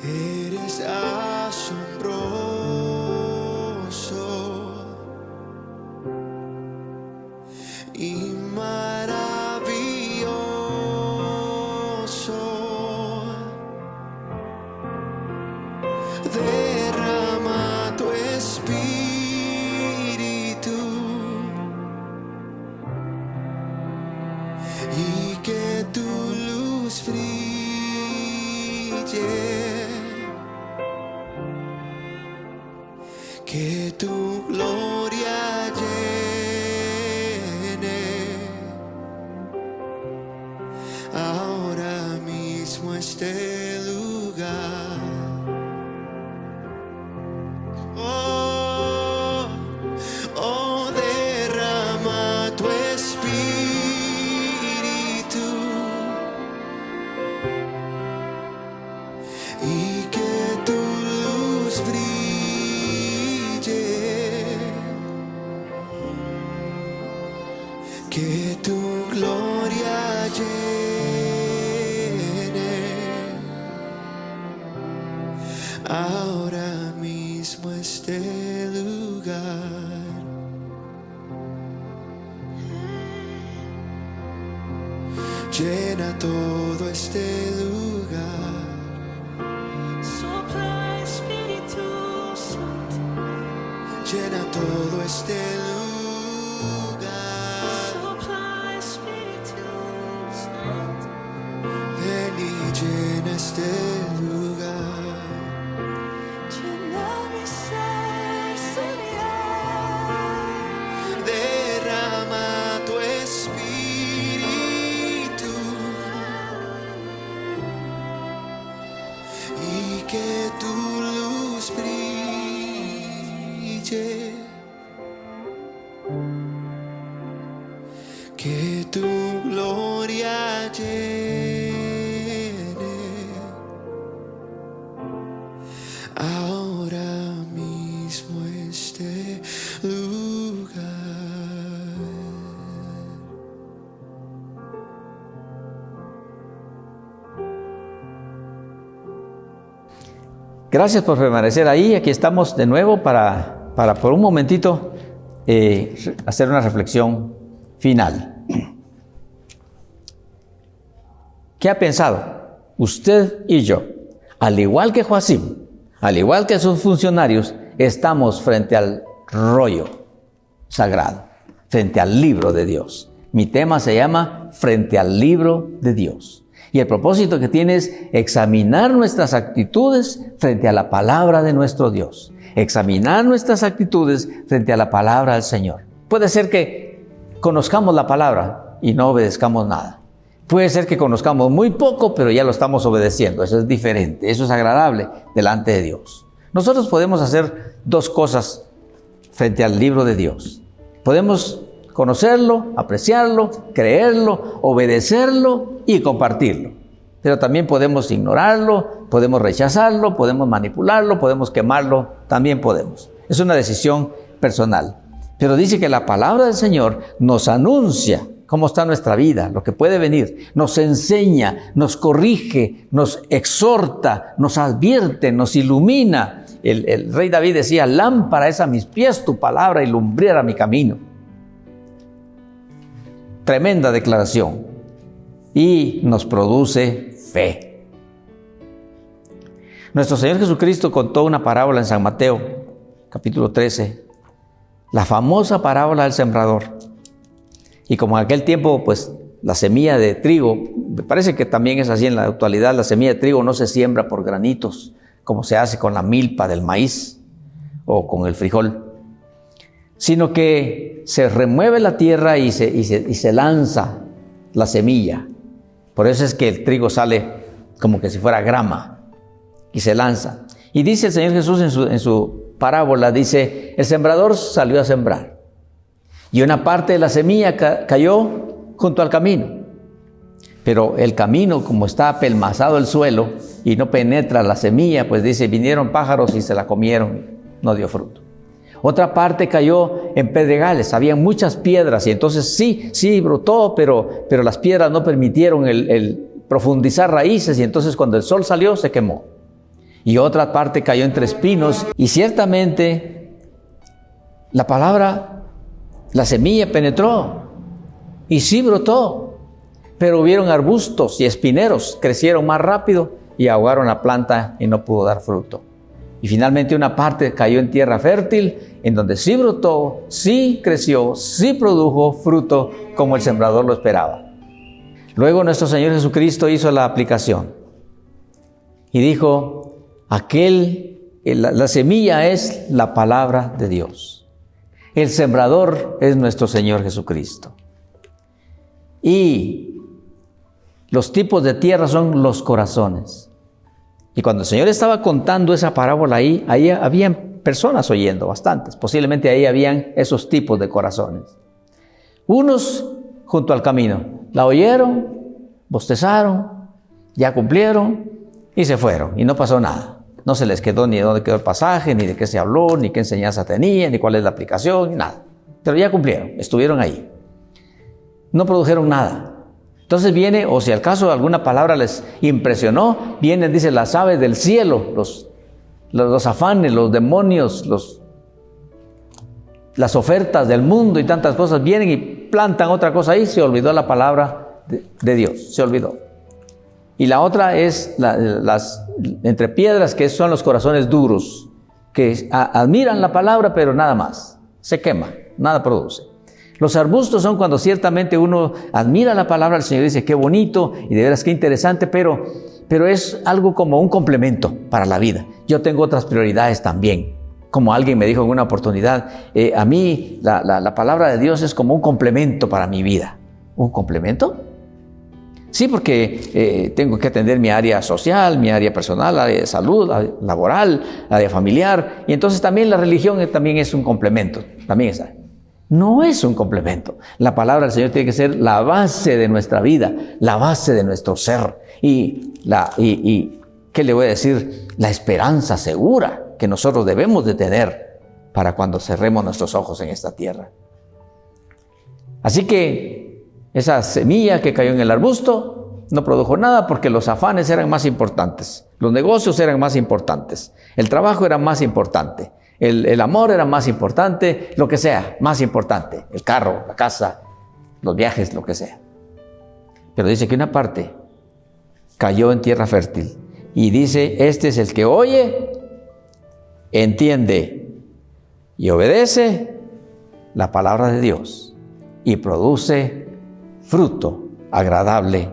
eres asombroso y maravilloso. Derrama tu espíritu y que tu luz brille, que tu gloria llene ahora mismo este lugar. Oh, oh, derrama tu espíritu y que tu luz brille, que tu gloria llene ahora mismo este lugar. Llena todo este lugar. Sopla Espíritu Santo. Llena todo este lugar. Sopla Espíritu Santo. Ven y llena este lugar. Llena mi ser, Señor. Derrama tu espíritu y que tu luz brille, que tu gloria llene ahora mismo este lugar. Gracias por permanecer ahí. Aquí estamos de nuevo para por un momentito hacer una reflexión final. ¿Qué ha pensado usted y yo? Al igual que Joacim, al igual que sus funcionarios, estamos frente al rollo sagrado, frente al libro de Dios. Mi tema se llama Frente al libro de Dios. Y el propósito que tiene es examinar nuestras actitudes frente a la palabra de nuestro Dios. Examinar nuestras actitudes frente a la palabra del Señor. Puede ser que conozcamos la palabra y no obedezcamos nada. Puede ser que conozcamos muy poco, pero ya lo estamos obedeciendo. Eso es diferente, eso es agradable delante de Dios. Nosotros podemos hacer dos cosas frente al libro de Dios. Podemos conocerlo, apreciarlo, creerlo, obedecerlo y compartirlo. Pero también podemos ignorarlo, podemos rechazarlo, podemos manipularlo, podemos quemarlo, también podemos. Es una decisión personal. Pero dice que la palabra del Señor nos anuncia cómo está nuestra vida, lo que puede venir, nos enseña, nos corrige, nos exhorta, nos advierte, nos ilumina. El rey David decía: lámpara es a mis pies tu palabra y lumbrera mi camino. Tremenda declaración. Y nos produce fe. Nuestro Señor Jesucristo contó una parábola en San Mateo, capítulo 13, la famosa parábola del sembrador. Y como en aquel tiempo, pues, la semilla de trigo, me parece que también es así en la actualidad, la semilla de trigo no se siembra por granitos, como se hace con la milpa del maíz o con el frijol, sino que se remueve la tierra y se lanza la semilla. Por eso es que el trigo sale como que si fuera grama y se lanza. Y dice el Señor Jesús en su parábola, dice: el sembrador salió a sembrar y una parte de la semilla cayó junto al camino. Pero el camino, como está apelmazado el suelo y no penetra la semilla, pues dice, vinieron pájaros y se la comieron, no dio fruto. Otra parte cayó en pedregales, había muchas piedras y entonces sí brotó, pero las piedras no permitieron el profundizar raíces y entonces cuando el sol salió se quemó. Y otra parte cayó entre espinos y ciertamente la palabra, la semilla penetró y sí brotó, pero hubieron arbustos y espineros, crecieron más rápido y ahogaron la planta y no pudo dar fruto. Y finalmente una parte cayó en tierra fértil, en donde sí brotó, sí creció, sí produjo fruto como el sembrador lo esperaba. Luego nuestro Señor Jesucristo hizo la aplicación y dijo, la semilla es la palabra de Dios. El sembrador es nuestro Señor Jesucristo. Y los tipos de tierra son los corazones. Y cuando el Señor estaba contando esa parábola ahí habían personas oyendo, bastantes. Posiblemente ahí habían esos tipos de corazones. Unos junto al camino, la oyeron, bostezaron, ya cumplieron y se fueron. Y no pasó nada. No se les quedó ni de dónde quedó el pasaje, ni de qué se habló, ni qué enseñanza tenía, ni cuál es la aplicación, ni nada. Pero ya cumplieron, estuvieron ahí. No produjeron nada. Entonces viene, o si al caso alguna palabra les impresionó, vienen, dice, las aves del cielo, los afanes, los demonios, las ofertas del mundo y tantas cosas, vienen y plantan otra cosa ahí, se olvidó la palabra de Dios, se olvidó. Y la otra es las entre piedras, que son los corazones duros, que admiran la palabra, pero nada más, se quema, nada produce. Los arbustos son cuando ciertamente uno admira la palabra del Señor y dice, qué bonito y de veras qué interesante, pero es algo como un complemento para la vida. Yo tengo otras prioridades también. Como alguien me dijo en una oportunidad, a mí la palabra de Dios es como un complemento para mi vida. ¿Un complemento? Sí, porque tengo que atender mi área social, mi área personal, área de salud, laboral, área familiar, y entonces también la religión también es un complemento, también es. No es un complemento. La palabra del Señor tiene que ser la base de nuestra vida, la base de nuestro ser. Y ¿qué le voy a decir? La esperanza segura que nosotros debemos de tener para cuando cerremos nuestros ojos en esta tierra. Así que esa semilla que cayó en el arbusto no produjo nada porque los afanes eran más importantes, los negocios eran más importantes, el trabajo era más importante. El amor era más importante, lo que sea, más importante. El carro, la casa, los viajes, lo que sea. Pero dice que una parte cayó en tierra fértil. Y dice, este es el que oye, entiende y obedece la palabra de Dios. Y produce fruto agradable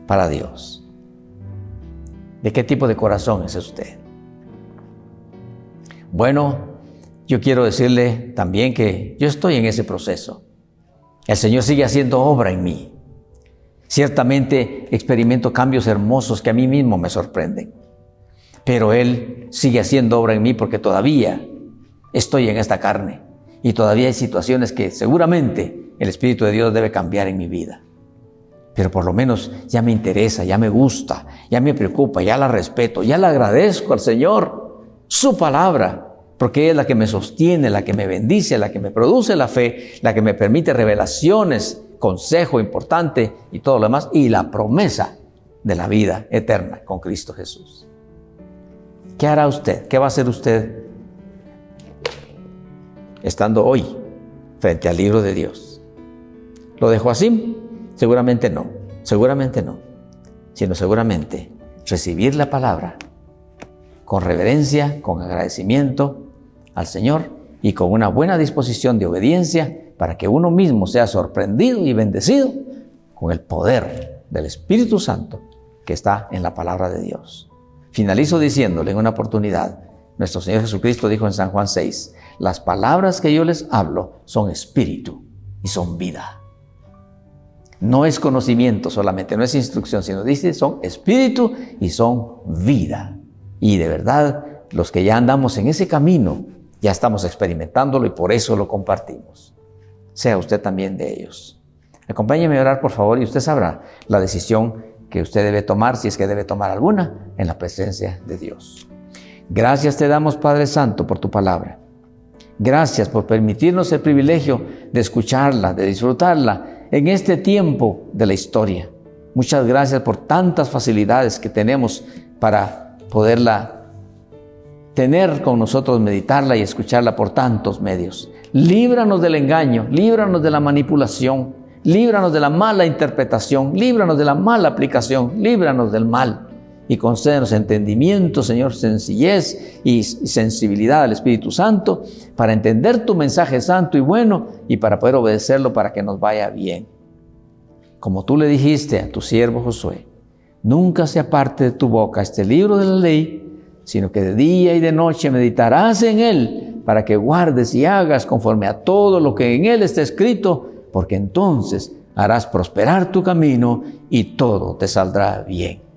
para Dios. ¿De qué tipo de corazón es usted? Bueno, yo quiero decirle también que yo estoy en ese proceso. El Señor sigue haciendo obra en mí. Ciertamente experimento cambios hermosos que a mí mismo me sorprenden. Pero Él sigue haciendo obra en mí porque todavía estoy en esta carne. Y todavía hay situaciones que seguramente el Espíritu de Dios debe cambiar en mi vida. Pero por lo menos ya me interesa, ya me gusta, ya me preocupa, ya la respeto, ya le agradezco al Señor su palabra, porque es la que me sostiene, la que me bendice, la que me produce la fe, la que me permite revelaciones, consejo importante y todo lo demás, y la promesa de la vida eterna con Cristo Jesús. ¿Qué hará usted? ¿Qué va a hacer usted estando hoy frente al libro de Dios? ¿Lo dejó así? Seguramente no, sino seguramente recibir la palabra con reverencia, con agradecimiento al Señor y con una buena disposición de obediencia para que uno mismo sea sorprendido y bendecido con el poder del Espíritu Santo que está en la palabra de Dios. Finalizo diciéndole en una oportunidad, nuestro Señor Jesucristo dijo en San Juan 6, las palabras que yo les hablo son espíritu y son vida. No es conocimiento solamente, no es instrucción, sino dice son espíritu y son vida. Y de verdad, los que ya andamos en ese camino, ya estamos experimentándolo y por eso lo compartimos. Sea usted también de ellos. Acompáñeme a orar, por favor, y usted sabrá la decisión que usted debe tomar, si es que debe tomar alguna, en la presencia de Dios. Gracias te damos, Padre Santo, por tu palabra. Gracias por permitirnos el privilegio de escucharla, de disfrutarla en este tiempo de la historia. Muchas gracias por tantas facilidades que tenemos para poderla tener con nosotros, meditarla y escucharla por tantos medios. Líbranos del engaño, líbranos de la manipulación, líbranos de la mala interpretación, líbranos de la mala aplicación, líbranos del mal. Y concédenos entendimiento, Señor, sencillez y sensibilidad al Espíritu Santo para entender tu mensaje santo y bueno y para poder obedecerlo para que nos vaya bien. Como tú le dijiste a tu siervo Josué, nunca se aparte de tu boca este libro de la ley, sino que de día y de noche meditarás en él para que guardes y hagas conforme a todo lo que en él está escrito, porque entonces harás prosperar tu camino y todo te saldrá bien.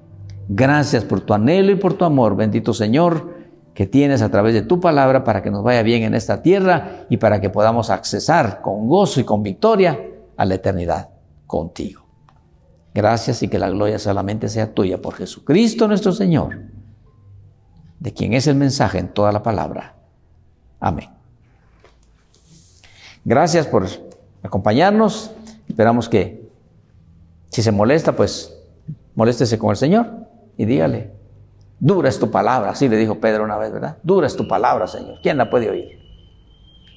Gracias por tu anhelo y por tu amor, bendito Señor, que tienes a través de tu palabra para que nos vaya bien en esta tierra y para que podamos accesar con gozo y con victoria a la eternidad contigo. Gracias y que la gloria solamente sea tuya por Jesucristo nuestro Señor, de quien es el mensaje en toda la palabra. Amén. Gracias por acompañarnos. Esperamos que si se molesta, pues moléstese con el Señor. Y dígale, dura es tu palabra, así le dijo Pedro una vez, ¿verdad? Dura es tu palabra, Señor. ¿Quién la puede oír?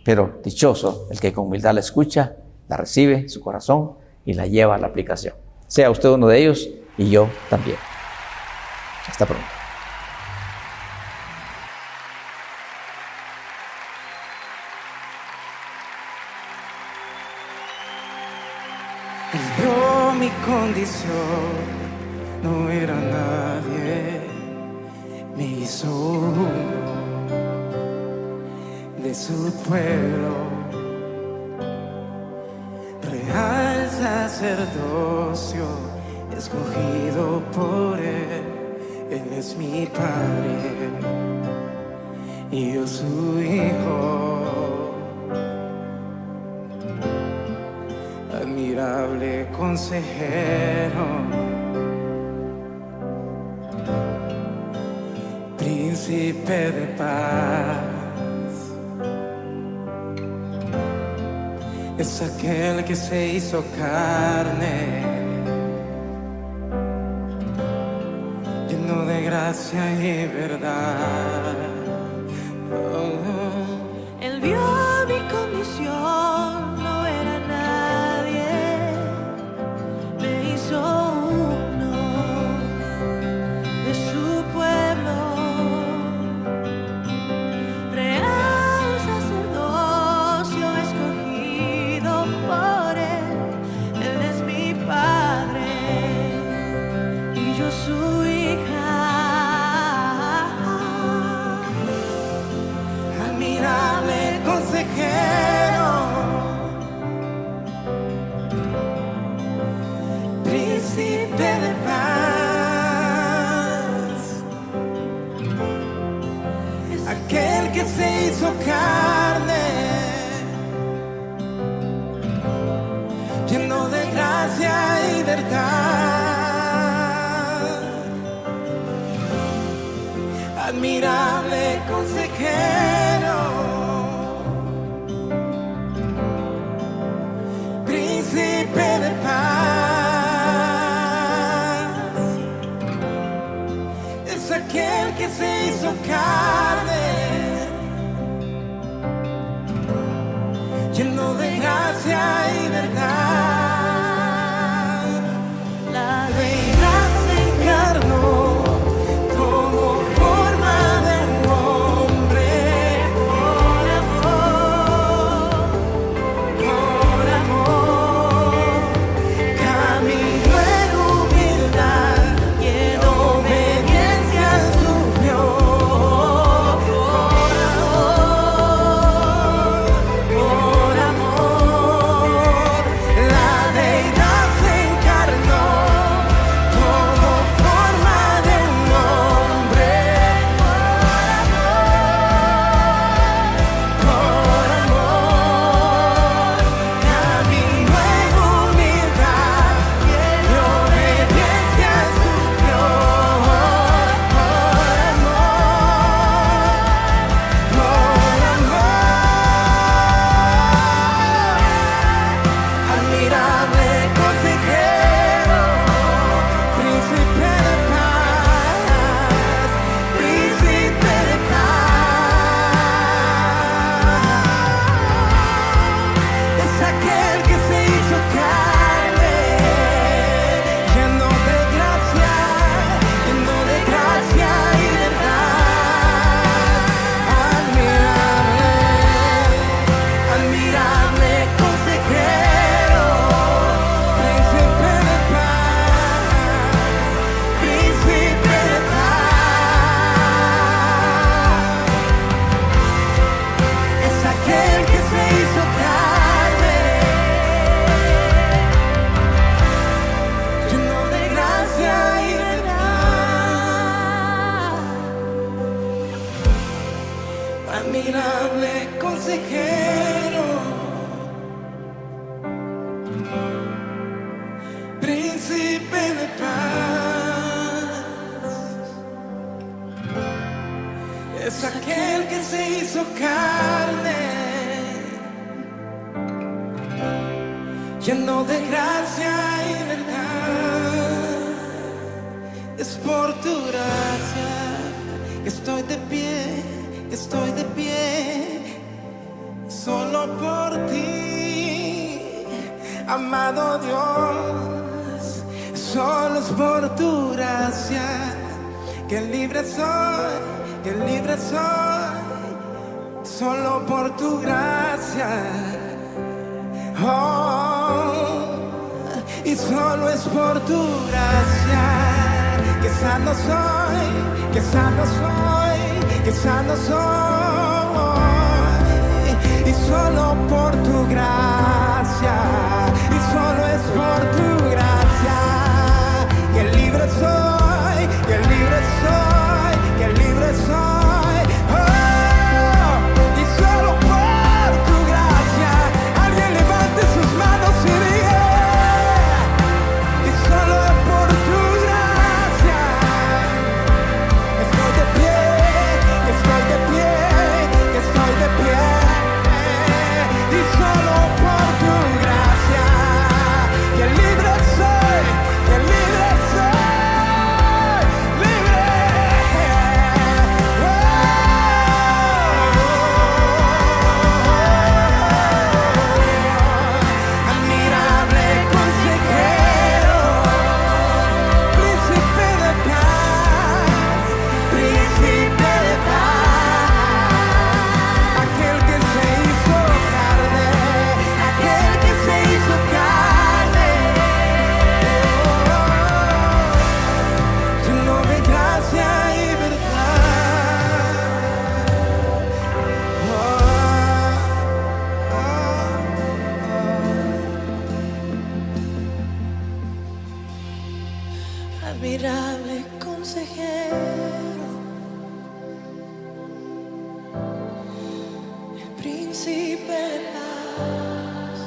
Pero dichoso el que con humildad la escucha, la recibe en su corazón y la lleva a la aplicación. Sea usted uno de ellos y yo también. Hasta pronto. Él vio mi condición, no era nadie, me hizo uno de su pueblo, real sacerdocio, escogido por él es mi Padre y yo su hijo. Admirable consejero, príncipe de paz, es aquel que se hizo carne, lleno de gracia y verdad. Él vio mi condición, no era nadie, me hizo uno de su pueblo, real sacerdocio escogido por él es mi Padre y yo su hija. Admirable consejero, príncipe de paz, aquel que se hizo carne, lleno de gracia y verdad. Admirable consejero, príncipe de paz, es aquel que se hizo carne, lleno de gracia y verdad. La deidad se encarnó, tomó forma de un hombre por amor, caminó en humildad y en obediencia sufrió por amor. aquel que se hizo carne, lleno de gracia y verdad, admirable consejero, príncipe de paz, es aquel que se hizo carne, lleno de gracia y verdad. Es por tu gracia que estoy de pie, que estoy de pie, solo por ti, amado Dios. Solo es por tu gracia que libre soy, que libre soy, solo por tu gracia. Oh, y solo es por tu gracia que sano soy, que sano soy, que sano soy. Y solo por tu gracia, y solo es por tu gracia que libre soy, que libre soy, que libre soy. Oh, y solo por tu gracia, alguien levante sus manos y diga, y solo por tu gracia estoy de pie, que estoy de pie, que estoy de pie. Y solo por tu gracia que libre soy, que libre soy, libre. Admirable consejero, príncipe de paz, príncipe de paz, aquel que se hizo carne, aquel que se hizo carne, lleno de gracia y verdad. Admirable consejero, el príncipe de paz,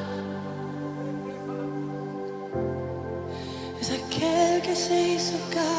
es aquel que se hizo carne,